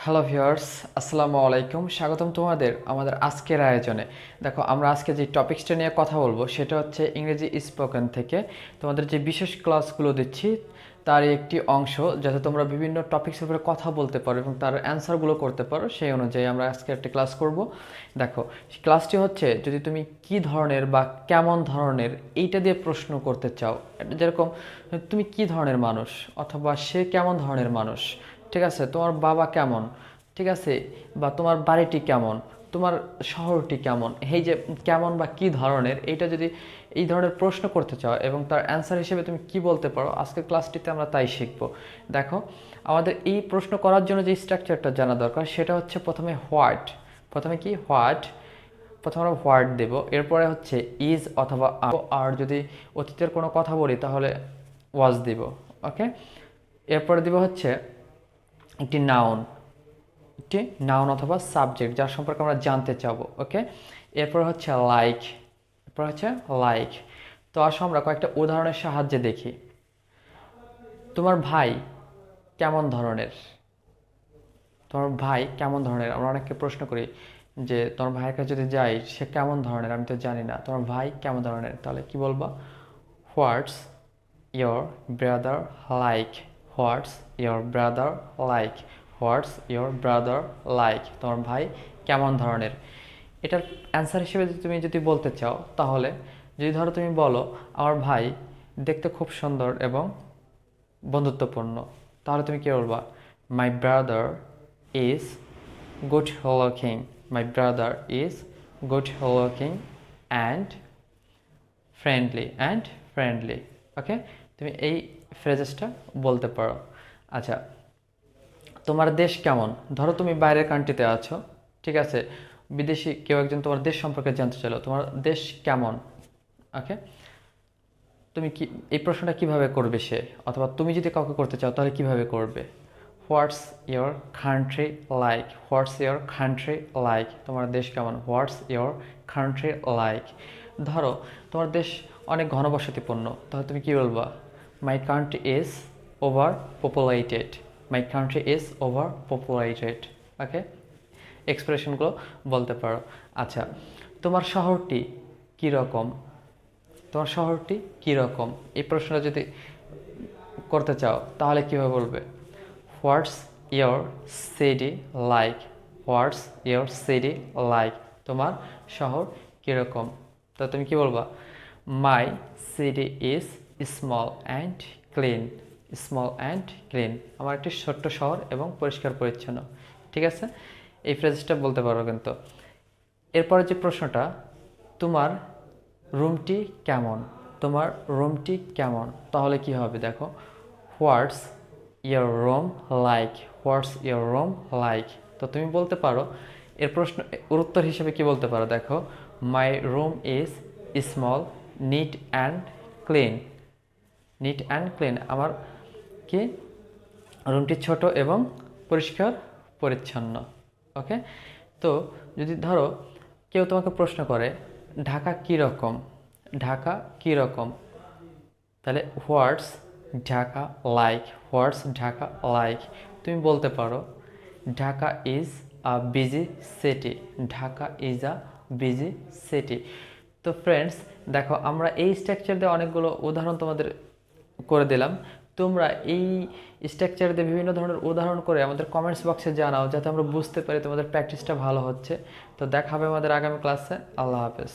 Hello viewers, আসসালামু আলাইকুম। স্বাগতম তোমাদের আমাদের আজকের আয়োজনে। দেখো, আমরা আজকে যে টপিকসটা নিয়ে কথা বলবো সেটা হচ্ছে ইংরেজি স্পোকেন থেকে তোমাদের যে বিশেষ ক্লাসগুলো দিচ্ছি তার একটি অংশ, যাতে তোমরা বিভিন্ন টপিকসের উপরে কথা বলতে পারো এবং তার অ্যান্সারগুলো করতে পারো। সেই অনুযায়ী আমরা আজকে একটা ক্লাস করব। দেখো, ক্লাসটি হচ্ছে যদি তুমি কি ধরনের বা কেমন ধরনের এইটা দিয়ে প্রশ্ন করতে চাও, যেরকম তুমি কি ধরনের মানুষ অথবা সে কেমন ধরনের মানুষ, ঠিক আছে, তোমার বাবা কেমন, ঠিক আছে, বা তোমার বাড়িটি কেমন, তোমার শহরটি কেমন, এই যে কেমন বা কি ধরনের, এইটা যদি এই ধরনের প্রশ্ন করতে চাও এবং তার অ্যান্সার হিসেবে তুমি কি বলতে পারো, আজকের ক্লাসটিতে আমরা তাই শিখব। দেখো, আমাদের এই প্রশ্ন করার জন্য যে স্ট্রাকচারটা জানা দরকার সেটা হচ্ছে প্রথমে হোয়াট, প্রথমে কি হোয়াট, প্রথমে আমরা হোয়াট দেব, এরপরে হচ্ছে ইজ অথবা আর যদি অতীতের কোনো কথা বলি তাহলে ওয়াজ দিব। ওকে, এরপরে দিব হচ্ছে একটি নাউন, একটি নাউন অথবা সাবজেক্ট যার সম্পর্কে আমরা জানতে চাবো। ওকে, এরপর হচ্ছে লাইক, এরপর হচ্ছে লাইক। তো আসো আমরা কয়েকটা উদাহরণের সাহায্যে দেখি। তোমার ভাই কেমন ধরনের, তোমার ভাই কেমন ধরনের, আমরা অনেককে প্রশ্ন করি যে তোমার ভাইয়ের কাছে যদি যাই সে কেমন ধরনের, আমি তো জানি না, তোমার ভাই কেমন ধরনের, তাহলে কি বলবা? What's your brother like, what's your brother like, what's your brother like, তোমার ভাই কেমন ধরনের। এটার অ্যান্সার হিসেবে যদি বলতে চাও তাহলে যদি ধরো তুমি বলো আমার ভাই দেখতে খুব সুন্দর এবং বন্ধুত্বপূর্ণ, তাহলে তুমি কি বলবা? My brother is good looking, my brother is good looking and friendly. Okay, তুমি এই ফ্রেজেসটা বলতে পারো। আচ্ছা, তোমার দেশ কেমন, ধরো তুমি বাইরের কান্ট্রিতে আছো, ঠিক আছে, বিদেশি কেউ একজন তোমার দেশ সম্পর্কে জানতে চাইলো, তোমার দেশ কেমন। ওকে, তুমি কি এই প্রশ্নটা কিভাবে করবে সে, অথবা তুমি যদি কাউকে করতে চাও তাহলে কিভাবে করবে? What's your country like, what's your country like, তোমার দেশ কেমন, হোয়াটস ইয়োর কান্ট্রি লাইক। ধরো তোমার দেশ অনেক ঘনবসতিপূর্ণ, তাহলে তুমি কি বলবা? My country is overpopulated, my country is overpopulated. Okay, এক্সপ্রেশনগুলো বলতে পারো। আচ্ছা, তোমার শহরটি কীরকম, তোমার শহরটি কীরকম, এই প্রশ্নটা যদি করতে চাও তাহলে কীভাবে বলবে? What's your city like, what's your city like, তোমার শহর কীরকম। তো তুমি কি বলবা? মাই city is small and clean, small and clean, আমার একটি ছোট্ট শহর এবং পরিষ্কার পরিচ্ছন্ন। ঠিক আছে, এই ফ্রেজটা বলতে পারো। কিন্তু এরপরে যে প্রশ্নটা, তোমার রুমটি কেমন, তোমার রুমটি কেমন, তাহলে কি হবে? দেখো, what's your room like, what's your room like. তো তুমি বলতে পারো এর প্রশ্ন উত্তর হিসেবে কি বলতে পারো? দেখো, my room is small neat and clean, neat and clean, আমার কি রুমটি ছোট এবং পরিষ্কার পরিচ্ছন্ন। ওকে, তো যদি ধরো কেউ তোমাকে প্রশ্ন করে ঢাকা কীরকম, ঢাকা কীরকম, তাহলে হোয়াটস ঢাকা লাইক, হোয়াটস ঢাকা লাইক, তুমি বলতে পারো Dhaka is a busy city, Dhaka is a busy city. তো ফ্রেন্ডস, দেখো আমরা এই স্ট্রাকচার দিয়ে অনেকগুলো উদাহরণ তোমাদের করে দিলাম। তোমরা এই স্ট্রাকচার দিয়ে বিভিন্ন ধরনের উদাহরণ করে আমাদের কমেন্টস বক্সে জানাও, যাতে আমরা বুঝতে পারি তোমাদের প্র্যাকটিসটা ভালো হচ্ছে। তো দেখা হবে আমাদের আগামী ক্লাসে। আল্লাহ হাফেজ।